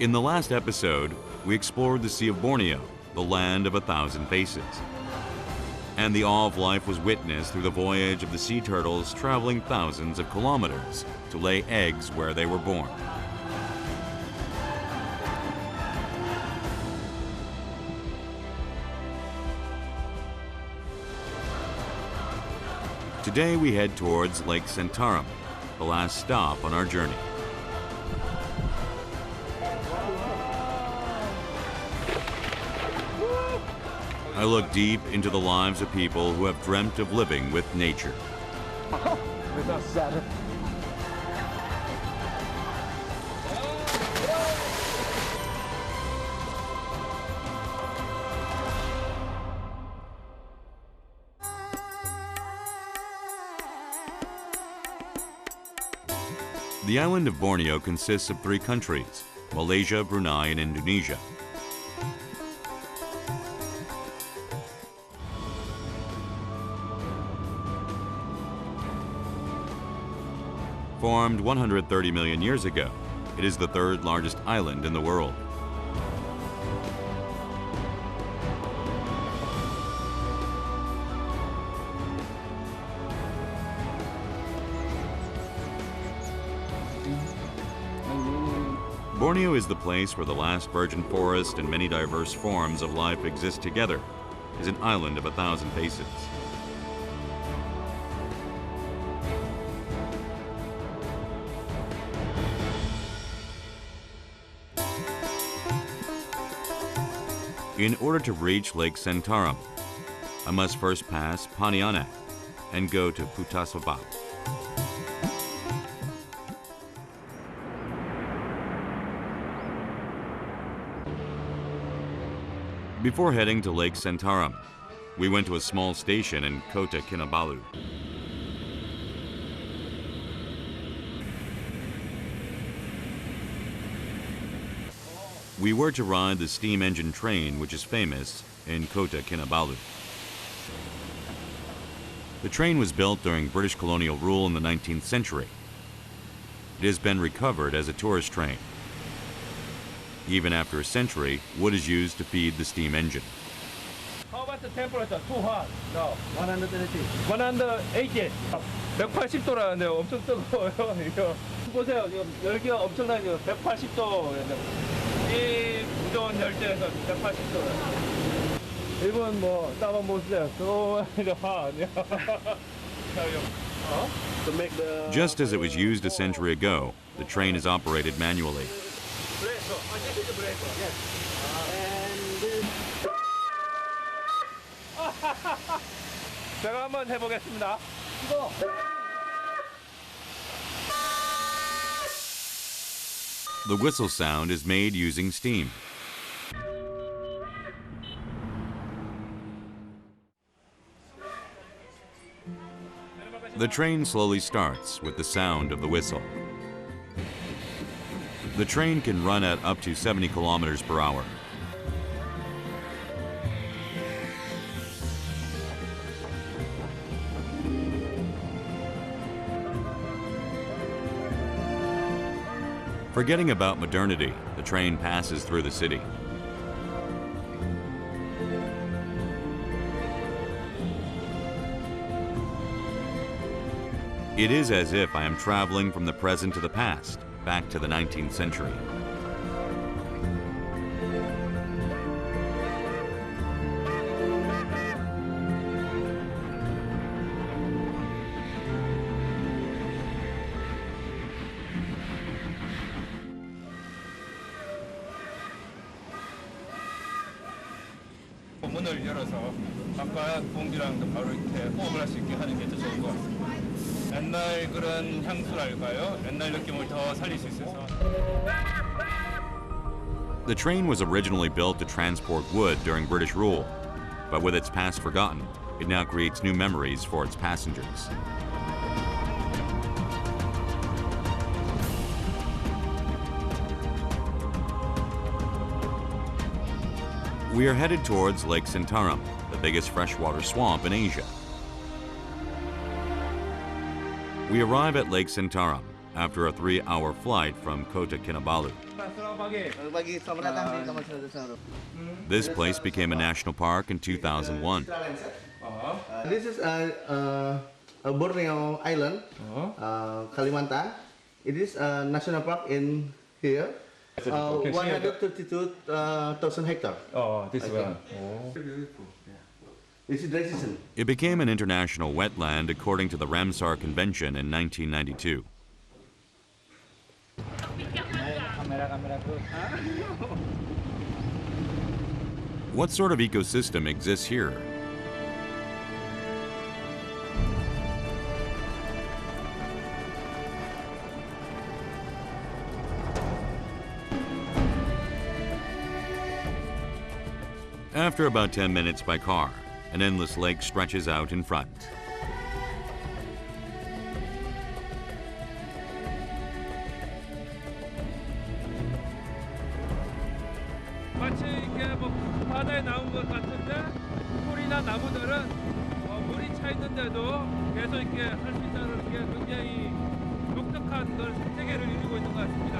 In the last episode, we explored the Sea of Borneo, the land of 1,000 faces. And the awe of life was witnessed through the voyage of the sea turtles traveling thousands of kilometers to lay eggs where they were born. Today we head towards Lake Sentarum, the last stop on our journey. I look deep into the lives of people who have dreamt of living with nature. The island of Borneo consists of 3 countries: Malaysia, Brunei, and Indonesia. Formed 130 million years ago, it is the 3rd largest island in the world. Borneo is the place where the last virgin forest and many diverse forms of life exist together. It is an island of 1,000 faces. In order to reach Lake Sentarum, I must first pass Pontianak and go to Putasabau. Before heading to Lake Sentarum, we went to a small station in Kota Kinabalu. We were to ride the steam engine train, which is famous in Kota Kinabalu. The train was built during British colonial rule in the 19th century. It has been recovered as a tourist train. Even after a century, wood is used to feed the steam engine. How about the temperature? Too hot? No. 180. 180. 180도라는데 엄청 뜨거워요. 이거 보세요. 지금 열기가 엄청나죠. 180도. 이 무더운 열대에서 180도. 이건 뭐 따만 보세요. So hot. Just as it was used a century ago, the train is operated manually. 제가 한번 해보겠습니다. The whistle sound is made using steam. The train slowly starts with the sound of the whistle. The train can run at up to 70 kilometers per hour. Forgetting about modernity, the train passes through the city. It is as if I am traveling from the present to the past, back to the 19th century. 문을 열어서 바깥 공기랑 바로 이렇게 호흡을 할 수 있게 하는 게 더 좋은 것 같습니다. 옛날 그런 향수랄까요? 옛날 느낌을 더 살릴 수 있어서. The train was originally built to transport wood during British rule, but with its past forgotten, it now creates new memories for its passengers. We are headed towards Lake Sentarum, the biggest freshwater swamp in Asia. We arrive at Lake Sentarum after a 3-hour flight from Kota Kinabalu. Bagi selamat datang di Taman Sentarum. This place became a national park in 2001. This is a Borneo island, Kalimantan. It is a national park in here. 132,000 hectares. Oh, this one. This is dry season. It became an international wetland according to the Ramsar Convention in 1992. What sort of ecosystem exists here? After about 10 minutes by car, an endless lake stretches out in front. 마치 이렇게 뭐 바다에 나온 것 같은데 풀이나 나무들은 물이 차 있는데도 계속 이렇게 할 수 있다는 게 굉장히 독특한 그런 생태계를 이루고 있는 것 같습니다.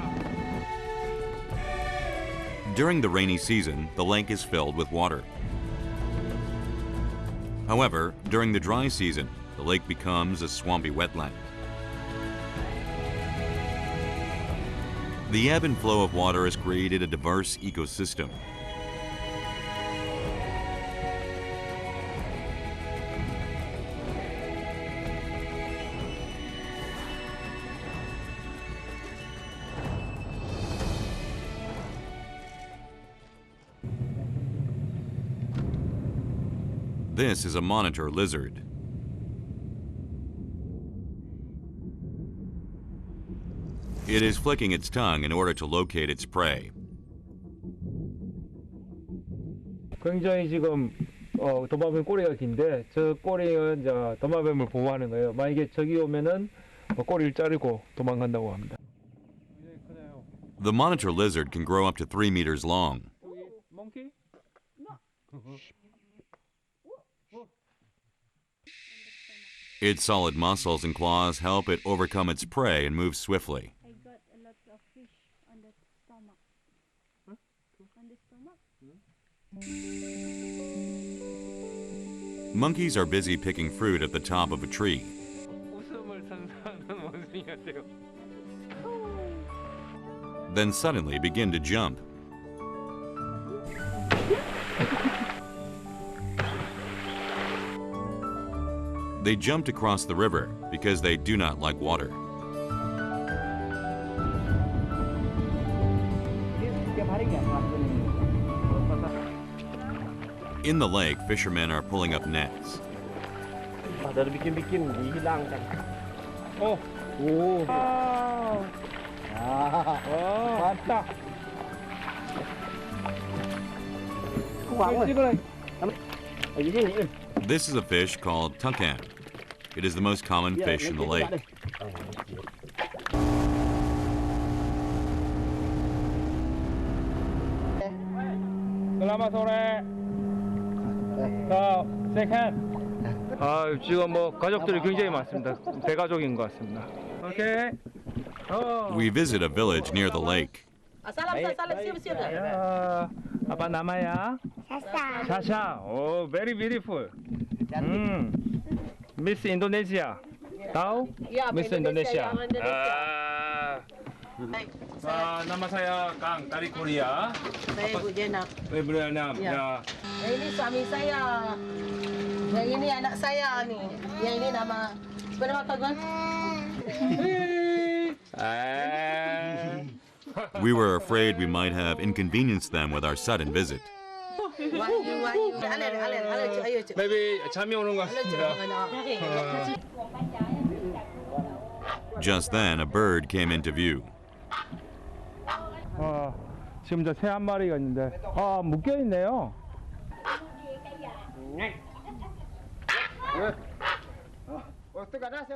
During the rainy season, the lake is filled with water. However, during the dry season, the lake becomes a swampy wetland. The ebb and flow of water has created a diverse ecosystem. This is a monitor lizard. It is flicking its tongue in order to locate its prey. 굉장히 지금 도마뱀 꼬리가 긴데 저 꼬리는 이제 도마뱀을 보호하는 거예요. 만약에 저기 오면은 꼬리를 자르고 도망간다고 합니다. The monitor lizard can grow up to 3 meters long. Monkey? Its solid muscles and claws help it overcome its prey and move swiftly. I got a lot of fish on the stomach. On the stomach? Monkeys are busy picking fruit at the top of a tree. 웃음을 선사하는 원숭이 같아요. Then suddenly begin to jump. They jumped across the river because they do not like water. In the lake, fishermen are pulling up nets. Dari bikin-bikin dihilangkan. 오. Mantap. This is a fish called tucan. It is the most common fish in the lake. Selamat sore. 세컨. 지금 가족들이 굉장히 많습니다. 대가족인 것 같습니다. 오케이. We visit a village near the lake. 아빠 남아야. 샤샤. 오, very beautiful. Miss Indonesia. Tahu? Miss Indonesia. Nama saya Kang dari Korea. Saya Bu Jenab. Ibu Jenab. Ya. Ini suami saya. Yang ini anak saya nih. Yang ini nama. Apa nama kawan? We were afraid we might have inconvenienced them with our sudden visit. Wahyu. Ayo. Maybe 잠이 오는 것 같습니다. Just then, a bird came into view. 지금 저 새 한 마리가 있는데 묶여 있네요.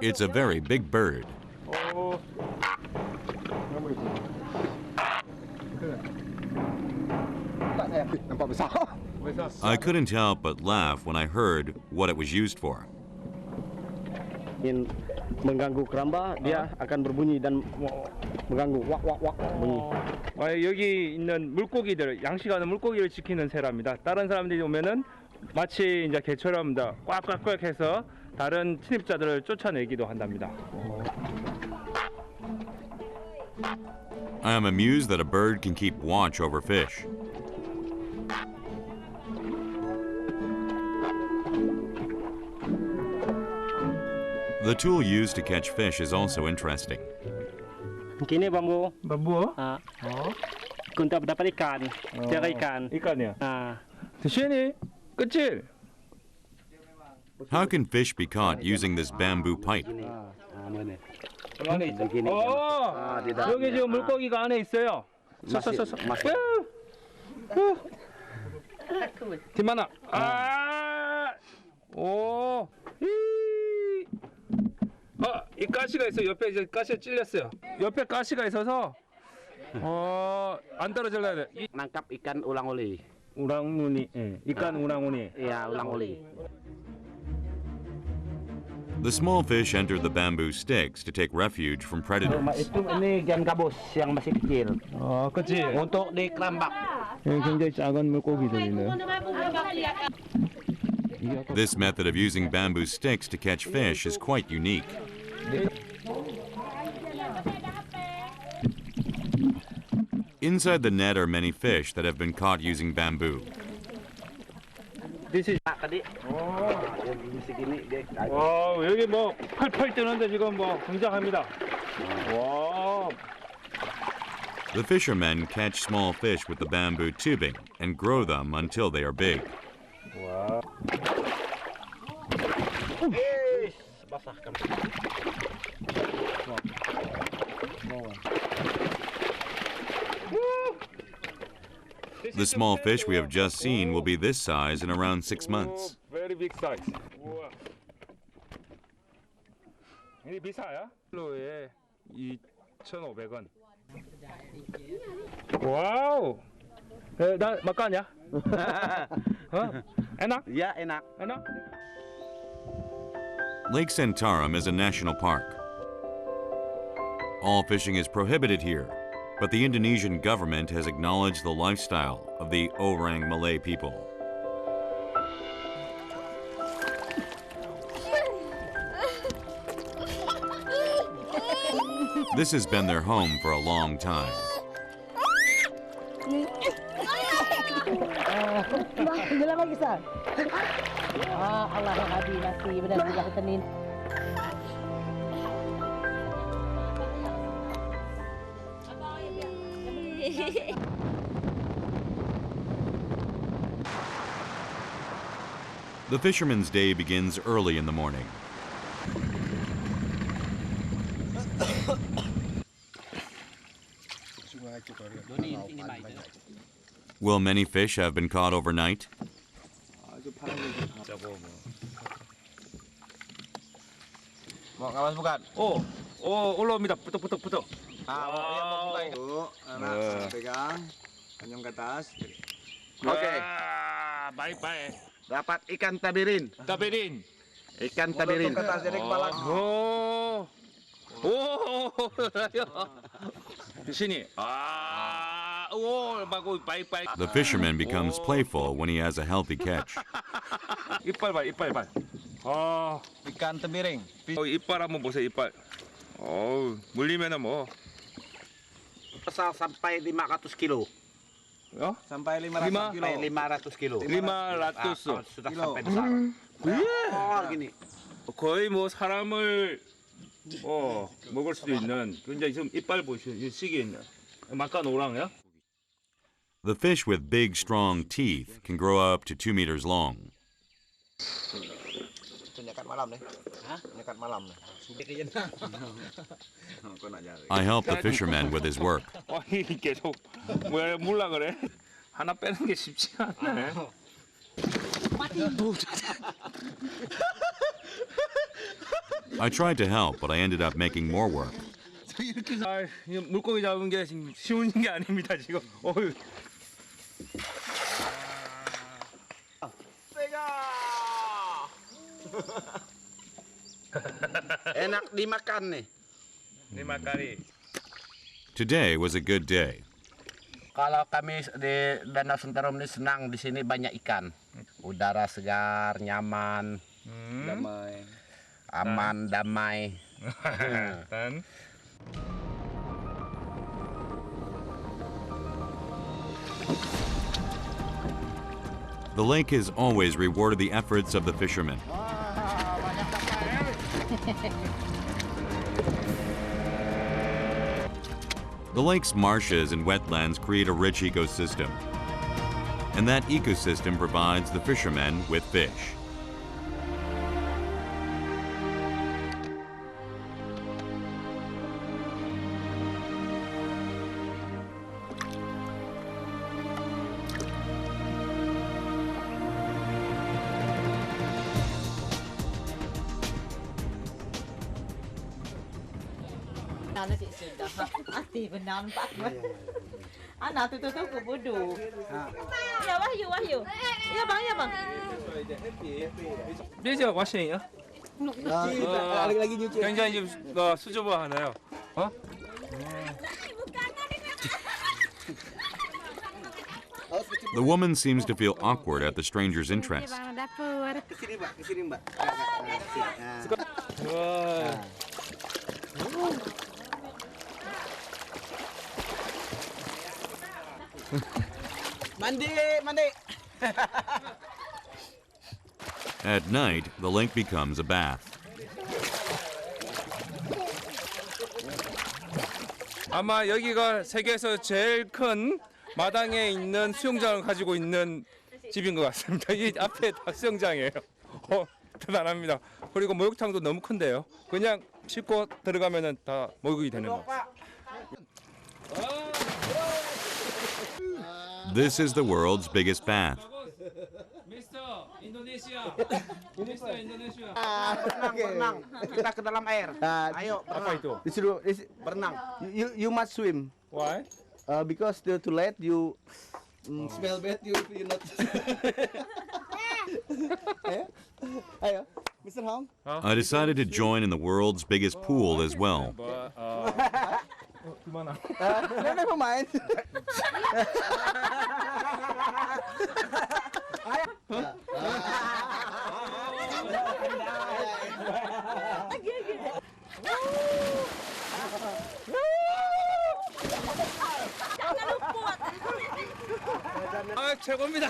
It's a very big bird. I couldn't help but laugh when I heard what it was used for. ingin mengganggu keramba, dia akan berbunyi dan mengganggu. Wak wak wak bunyi. 여기 있는 물고기들, 양식하는 물고기를 지키는 새랍니다. 다른 사람들이 오면은 마치 이제 개처럼 꽉꽉꽉 해서 다른 침입자들을 쫓아내기도 한답니다. I am amused that a bird can keep watch over fish. The tool used to catch fish is also interesting. Kini bambu. 뭐? Kung dapat ikan, tiada ikan. 이까네요. 드시니? 끝이? How can fish be caught using this bamboo pipe? 안에 있죠. 여기 지금 물고기가 안에 있어요. 서서서서. 김하나. 오. 이 가시가 있어요. 옆에 이제 가시가 찔렸어요. 옆에 가시가 있어서 안 떨어질라 돼. Nangkap ikan ulang-uli. 우랑우니. 이깐 우랑우니. Ya, ulang-uli. The small fish enter the bamboo sticks to take refuge from predators. Itu ini ikan gabus yang masih kecil. 그치. Untuk di kerambak. 굉장히 작은 물고기들이네. This method of using bamboo sticks to catch fish is quite unique. Inside the net are many fish that have been caught using bamboo. 여기 뭐 펄펄 뜨는데 지금 뭐 굉장합니다. 와. The fishermen catch small fish with the bamboo tubing and grow them until they are big. 와. The small fish we have just seen will be this size in around 6 months. Very big size. 우와. 이 비싸야? 킬로에 2,500원. 와우. 나 막가냐? 에낙? Ya, enak. 에낙? Lake Sentarum is a national park. All fishing is prohibited here, but the Indonesian government has acknowledged the lifestyle of the Orang Malay people. This has been their home for a long time. The fisherman's day begins early in the morning. Will many fish have been caught overnight? Ngawas bukan? 올라옵니다. putuk. Yang mau mulai dulu, anak pegang, senyum ke atas. Oke. Baik. Dapat ikan tabirin. Taberin. Ikan tabirin. Ke atas jadi kepala. 오, 신이. 바이. The fisherman becomes playful when he has a healthy catch. 이빨 봐. Ikan tabiring. 이빨 한번 보세요, 이빨. 물리면은 뭐. Besar sampai 500 kilo. Sampai 500 kilo. Sampai 500 kilo. 500. Sudah sampai besar. Gini. 거의 뭐 사람을 먹을 수도 있는 굉장히 지금 이빨 보시죠. 이 시기에 있는 막간 오랑이야? The fish with big, strong teeth can grow up to 2 meters long. Nyekat malam nih. Nyekat malam nih. I help the fisherman with his work. 계속 왜 몰라 그래? 하나 빼는 게 쉽지 않네. I tried to help, but I ended up making more work. 물고기 잡은 게 쉬운 게 아닙니다 지금. Enak dimakan nih. Lima kali. Today was a good day. Kalau kami di Danau Sentarum ini senang, di sini banyak ikan. Udara segar, nyaman, Damai. aman, damai. Dan The lake has always rewarded the efforts of the fishermen. The lake's marshes and wetlands create a rich ecosystem, and that ecosystem provides the fishermen with fish. Anak cik sudah. Hati benar nampak. Anak tu ke bodoh. Ya Wahyu, Wahyu. Ya bang, ya bang. Dia je washing ya. Lagi nyuci. 굉장히 좀 수줍어 하나요? 어? The woman seems to feel awkward at the stranger's interest. Kesini mbak, kesini mbak. 와. Mandi, mandi. At night, the lake becomes a bath. 아마 여기가 세계에서 제일 큰 마당에 있는 수영장을 가지고 있는 집인 것 같습니다. 이 앞에 다 수영장이에요. 대단합니다. 그리고 목욕탕도 너무 큰데요. 그냥 씻고 들어가면은 다 목욕이 되는 거. This is the world's biggest bath. 미스터 인도네시아. 미스터 인도네시아. Berenang, kita ke dalam air. Ayo, apa itu? Disuruh berenang. You must swim. Why? Because the too late you Smell bad, you not. Ayo, Mr. Hong. I decided to join in the world's biggest pool as well. 그만하. Never mind. 아 최고입니다.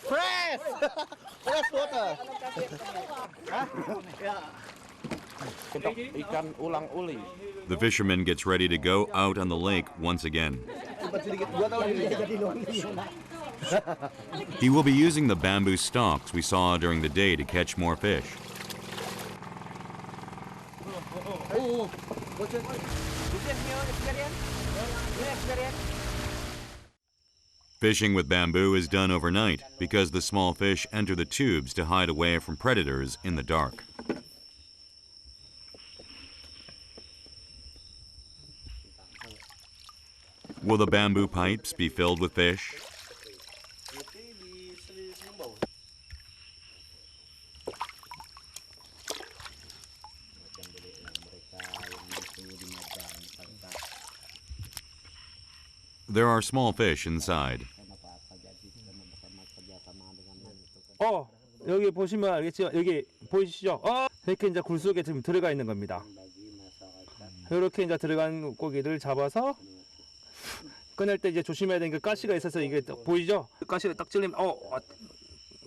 Fresh water. ikan ulang-uli. The fisherman gets ready to go out on the lake once again. He will be using the bamboo stalks we saw during the day to catch more fish. Fishing with bamboo is done overnight because the small fish enter the tubes to hide away from predators in the dark. Will the bamboo pipes be filled with fish? There are small fish inside. 여기 보시면 알겠지만 여기 보이시죠? 이렇게 이제 굴 속에 지금 들어가 있는 겁니다. 이렇게 이제 들어간 고기들 잡아서 꺼낼 때 이제 조심해야 되는 게 가시가 있어서 이게 보이죠? 가시가 딱 찔리면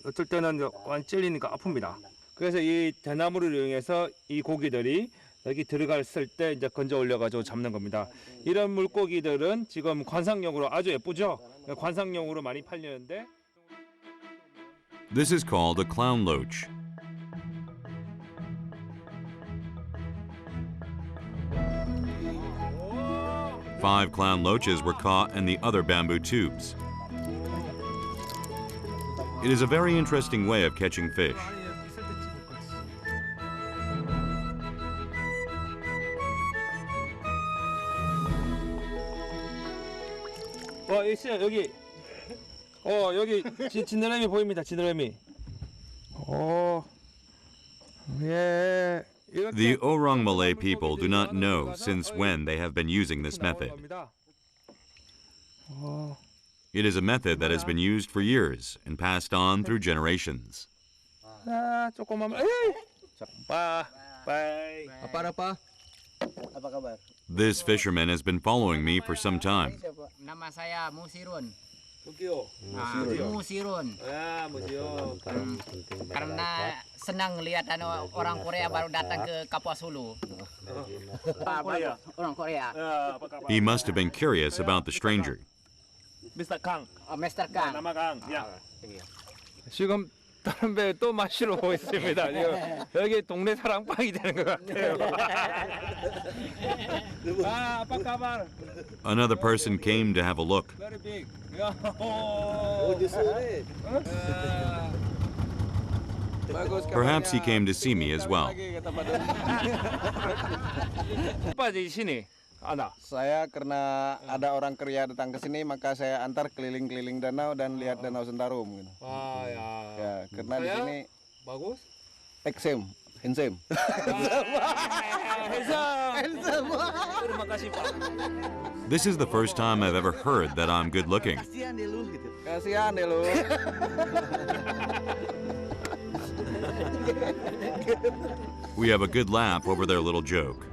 어떨 때는 완 찔리니까 아픕니다. 그래서 이 대나무를 이용해서 이 고기들이 여기 들어갔을 때 이제 건져 올려가지고 잡는 겁니다. 이런 물고기들은 지금 관상용으로 아주 예쁘죠? 관상용으로 많이 팔리는데. This is called a clown loach. Five clown loaches were caught in the other bamboo tubes. It is a very interesting way of catching fish. 있어요. 여기 지느러미 보입니다. 지느러미. The Orang Malay people do not know since when they have been using this method. It is a method that has been used for years and passed on through generations. This fisherman has been following me for some time. Nama saya Musirun. Karena senang lihat orang Korea baru datang ke Kapuas Hulu. Orang Korea. He must have been curious about the stranger. Mr. Kang. Mr. Kang. nama Kang. 야. 지금 다른 배 또 마시러 오고 있습니다. 지금 여기 동네 사랑방이 되는 것 같아요. 아빠 가발. Another person came to have a look. Very big. Perhaps he came to see me as well. 빠지시니? Ana. Saya karena ada orang Korea datang ke sini, maka saya antar keliling-keliling danau dan lihat danau Sentarum. Gitu. Ya, karena di sini bagus. handsome. Handsome. Terima kasih, Pak. This is the first time I've ever heard that I'm good looking. Kasihan deh lu. We have a good laugh over their little joke.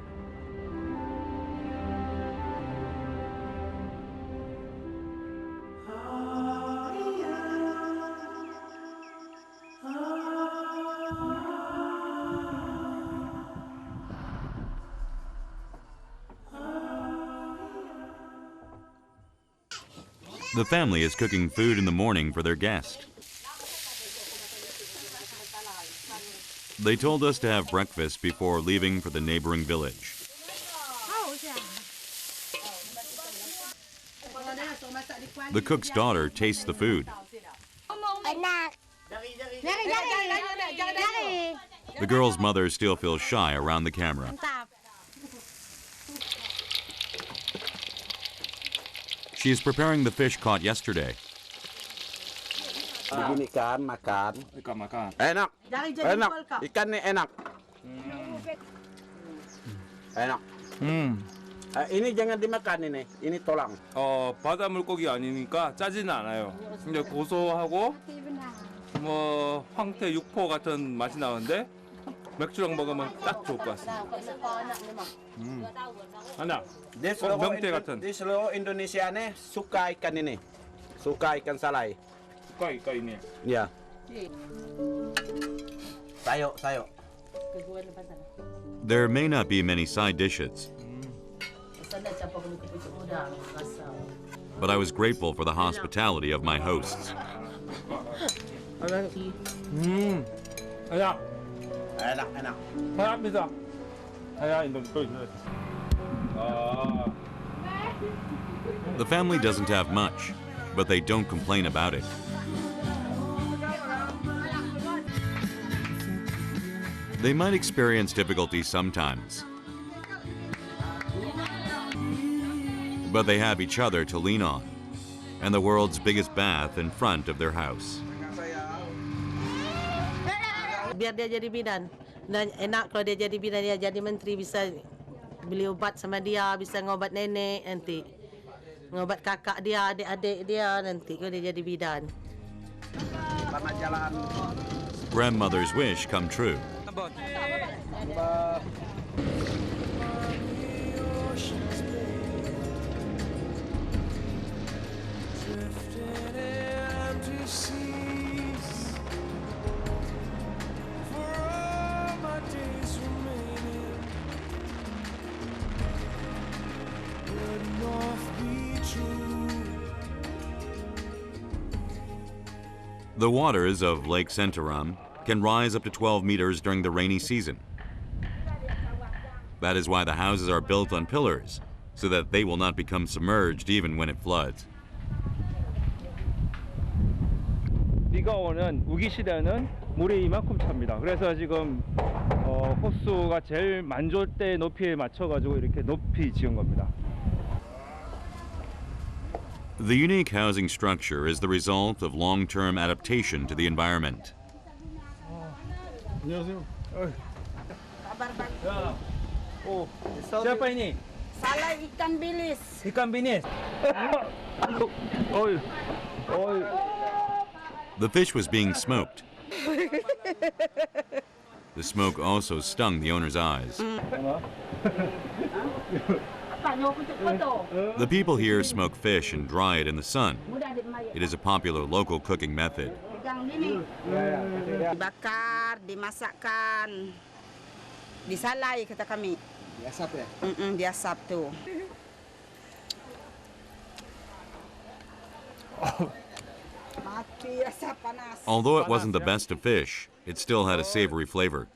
The family is cooking food in the morning for their guest. They told us to have breakfast before leaving for the neighboring village. The cook's daughter tastes the food. The girl's mother still feels shy around the camera. She is preparing the fish caught yesterday. Begini kan makan. Enak. Enak. Ikan nih enak. Enak. Ini jangan dimakan ini. Ini tolang. 바다 물고기 아니니까 짜지는 않아요. 근데 고소하고 뭐 황태 육포 같은 맛이 나는데 맥주랑 먹으면 딱 좋을 것 같습니다. 하나. Di seluruh Indonesia nih suka ikan ini. Suka ikan salai. Suka ikan ini. Ya. Sayo. There may not be many side dishes, but I was grateful for the hospitality of my hosts. Enak. 사랑합니다. The family doesn't have much, but they don't complain about it. They might experience difficulties sometimes, but they have each other to lean on, and the world's biggest bath in front of their house. Biar dia jadi bidan. Dan enak kalau dia jadi bidan, dia jadi menteri, bisa beli obat sama dia, bisa ngobat nenek nanti. Ngobat kakak dia, adik-adik dia nanti kalau dia jadi bidan. Grandmother's wish come true. The waters of Lake Sentarum can rise up to 12 meters during the rainy season. That is why the houses are built on pillars, so that they will not become submerged even when it floods. 비가 오는 우기 시대는 물이 이만큼 찹니다. 그래서 지금 호수가 제일 만좋을 때 높이에 맞춰가지고 이렇게 높이 지은 겁니다. The unique housing structure is the result of long-term adaptation to the environment. 안녕하세요. Ya. Oh, siapa ini? Salah ikan bilis. Ikan binis. Oi. Oi. The fish was being smoked. The smoke also stung the owner's eyes. The people here smoke fish and dry it in the sun. It is a popular local cooking method. Dibakar, dimasakkan, disalai kata kami. Diasap ya? Diasap tuh. Mati asap panas. Although it wasn't the best of fish, it still had a savory flavor.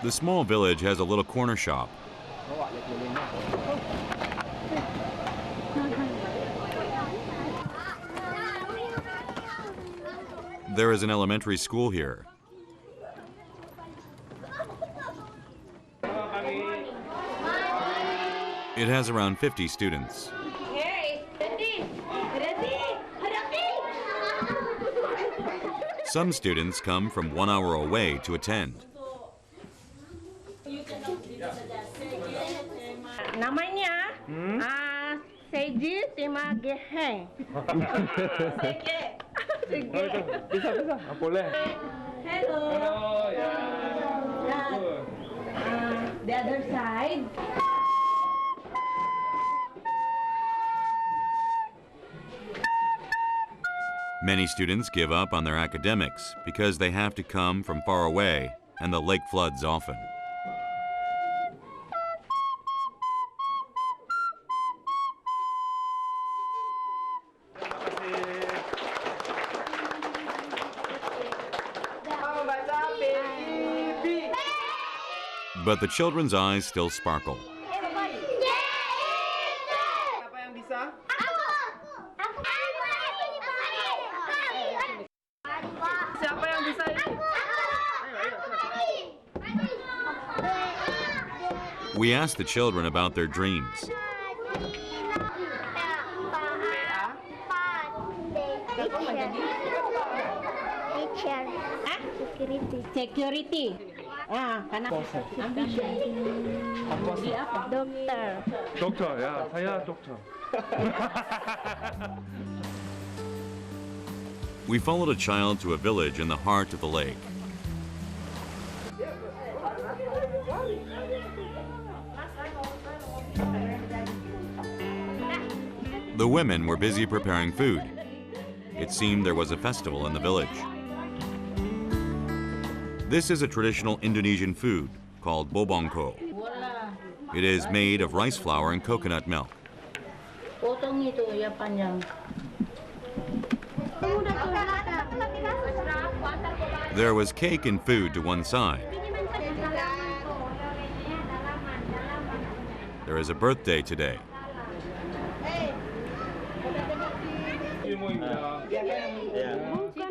The small village has a little corner shop. There is an elementary school here. It has around 50 students. Some students come from 1 hour away to attend. Namanya Seji Tema Geheng. Bisa. Boleh. Hello. Hello. Ya. The other side. Many students give up on their academics because they have to come from far away and the lake floods often. But the children's eyes still sparkle. We asked the children about their dreams. Security. Karena ambition. Jadi apa? Dokter. Dokter, ya. Saya dokter. We followed a child to a village in the heart of the lake. The women were busy preparing food. It seemed there was a festival in the village. This is a traditional Indonesian food called bobongko. It is made of rice flour and coconut milk. Potong itu ya panjang. There was cake and food to one side. There is a birthday today.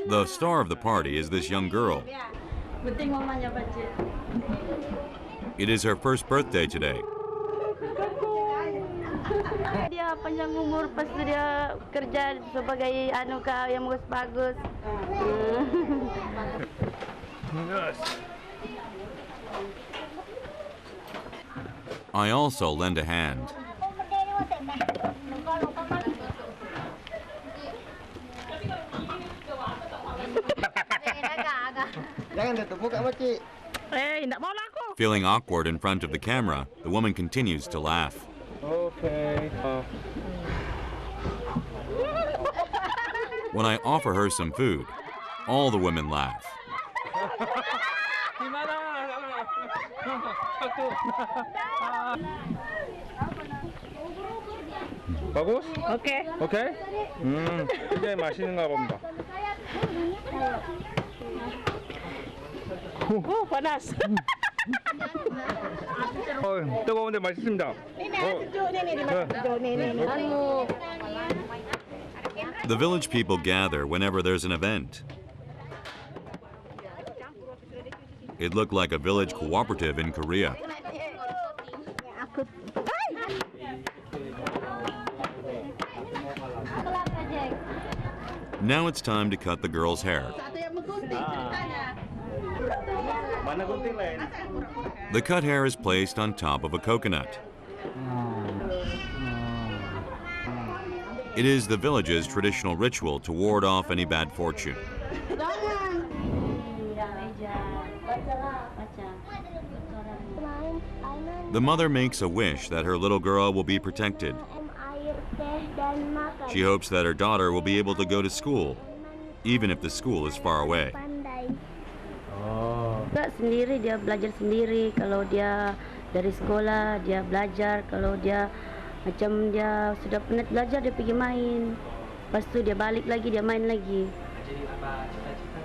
The star of the party is this young girl. It is her first birthday today. Dia panjang umur pas dia kerja sebagai yang bagus-bagus. I also lend a hand. Feeling awkward in front of the camera, the woman continues to laugh. Okay. When I offer her some food, all the women laugh. Bagus? Oke. Okay? 이게 맛있는가 봅니다. Panas. 뜨거운데 맛있습니다. The village people gather whenever there's an event. It looked like a village cooperative in Korea. Now it's time to cut the girl's hair. The cut hair is placed on top of a coconut. It is the village's traditional ritual to ward off any bad fortune. The mother makes a wish that her little girl will be protected. She hopes that her daughter will be able to go to school, even if the school is far away. Enggak sendiri, dia belajar sendiri. Kalau dia dari sekolah, dia belajar. Kalau dia macam dia sudah penat belajar, dia pergi main. Lepas tu dia balik lagi, dia main lagi. Jadi apa cita-cita?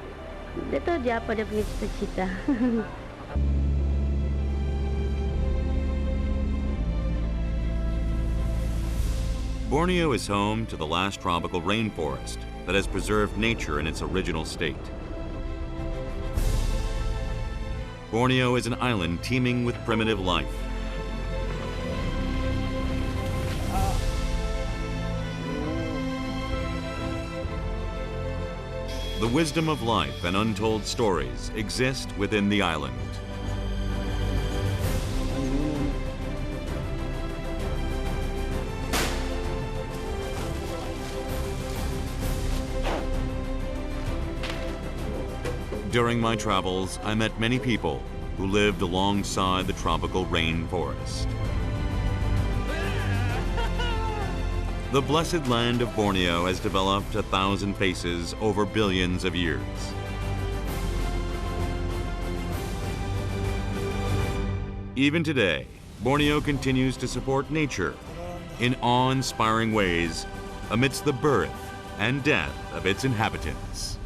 Dia tahu dia apa dia punya cita-cita. Borneo is home to the last tropical rainforest that has preserved nature in its original state. Borneo is an island teeming with primitive life. The wisdom of life and untold stories exist within the island. During my travels, I met many people who lived alongside the tropical rainforest. The blessed land of Borneo has developed 1,000 faces over billions of years. Even today, Borneo continues to support nature in awe-inspiring ways amidst the birth and death of its inhabitants.